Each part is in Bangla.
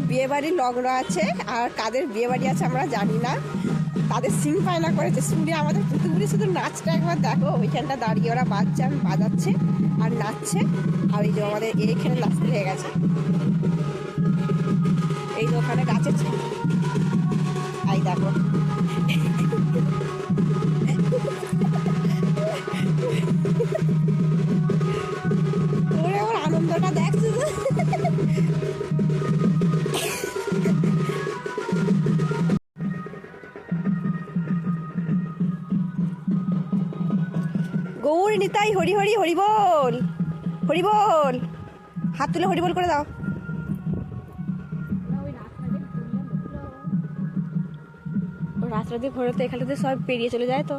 বিয়ে বাড়ির লগ্ন আছে, আর কাদের বিয়ে বাড়ি আছে আমরা জানি না। তাদের সিং পায়না করেছে শুনে আমাদের পুতুগুলি শুধু নাচটা একবার দেখো। ওইখানটা দাঁড়িয়ে ওরা বাজাচ্ছে আর নাচছে। আর এই যে আমাদের এইখানে নাচতে হয়ে গেছে। এই যে ওখানে গাছের এই দেখো ওরে ওর আনন্দটা দেখছো। গৌর নিতাই হরি হরি হরি বল, হরি বল। হাত তুলে হরি বল করে দাও। রাস্তা দিয়ে ঘোরে তো এখানে সব পেরিয়ে চলে যায় তো।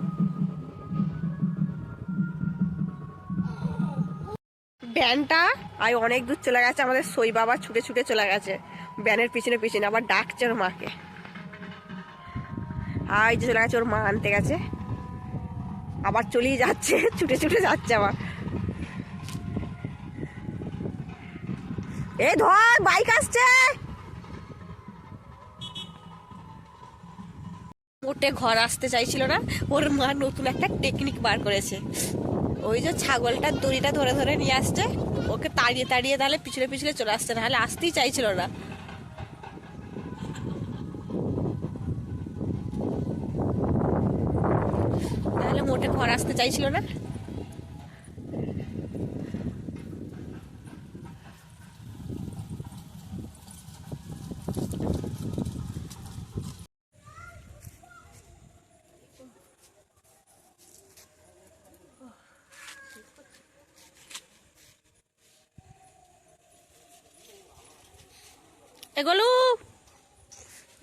ব্যানটা আর অনেক দূর চলে গেছে। আমাদের সই বাবা ছুটে ছুটে চলে গেছে ব্যানের পিছনে পিছনে, আবার ডাকছে ওর মাকে। আর এই যে চলে গেছে ওর মা আনতে গেছে, আবার চলেই যাচ্ছে, ছুটে ছুটে যাচ্ছে আবার। এই ধর বাইক আসছে। ওটে ঘর আসতে চাইছিল না, ওর মা নতুন একটা টেকনিক বার করেছে। ওই যে ছাগলটার দড়িটা ধরে ধরে নিয়ে আসছে, ওকে তাড়িয়ে তাড়িয়ে তাহলে পিছনে পিছনে চলে আসছে, না হলে আসতেই চাইছিল না। তাহলে মোটে ঘর আসতে চাইছিল না। এ গোলু,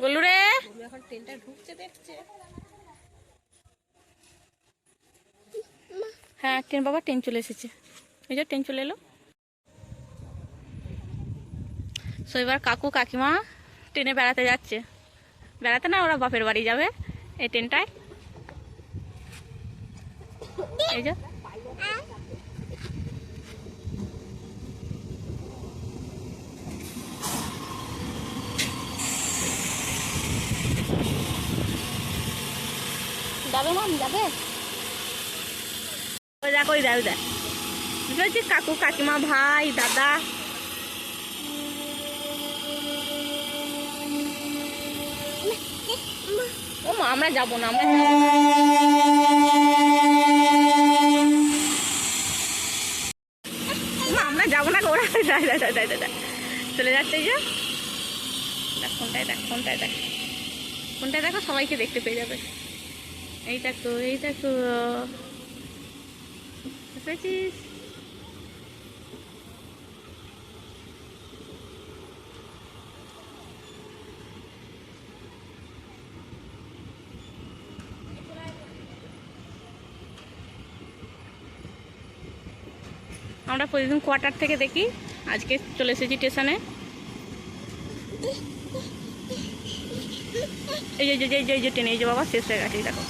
গোলু রে, এখন ট্রেনটা ঢুকছে দেখছে। হ্যাঁ ট্রেন বাবা, ট্রেন চলে এসেছে। এই যে ট্রেন চলে এলো। সো এবার কাকু কাকিমা ট্রেনে বেড়াতে যাচ্ছে। বেড়াতে না, ওরা বাপের বাড়ি যাবে এই ট্রেনটায়। এই যে যাবে মাম, যাবে। ওই দেখ, ওই দেখ, ওই দেখ, বুঝতে পারছিস? কাকু কাকিমা ভাই দাদা। ও মা, আমরা যাবো না, আমরা যাবো না। ওরা চলে যাচ্ছে। যে দেখ কোনটায়, দেখ কোনটায়, দেখ কোনটায়, দেখো সবাইকে দেখতে পেয়ে যাবে। এই দেখো, এই দেখো, বুঝেছিস? আমরা প্রতিদিন কোয়ার্টার থেকে দেখি, আজকে চলে এসেছি স্টেশনে। এই যে ট্রেন, এই যে বাবা শেষ হয়ে গেছে, দেখো।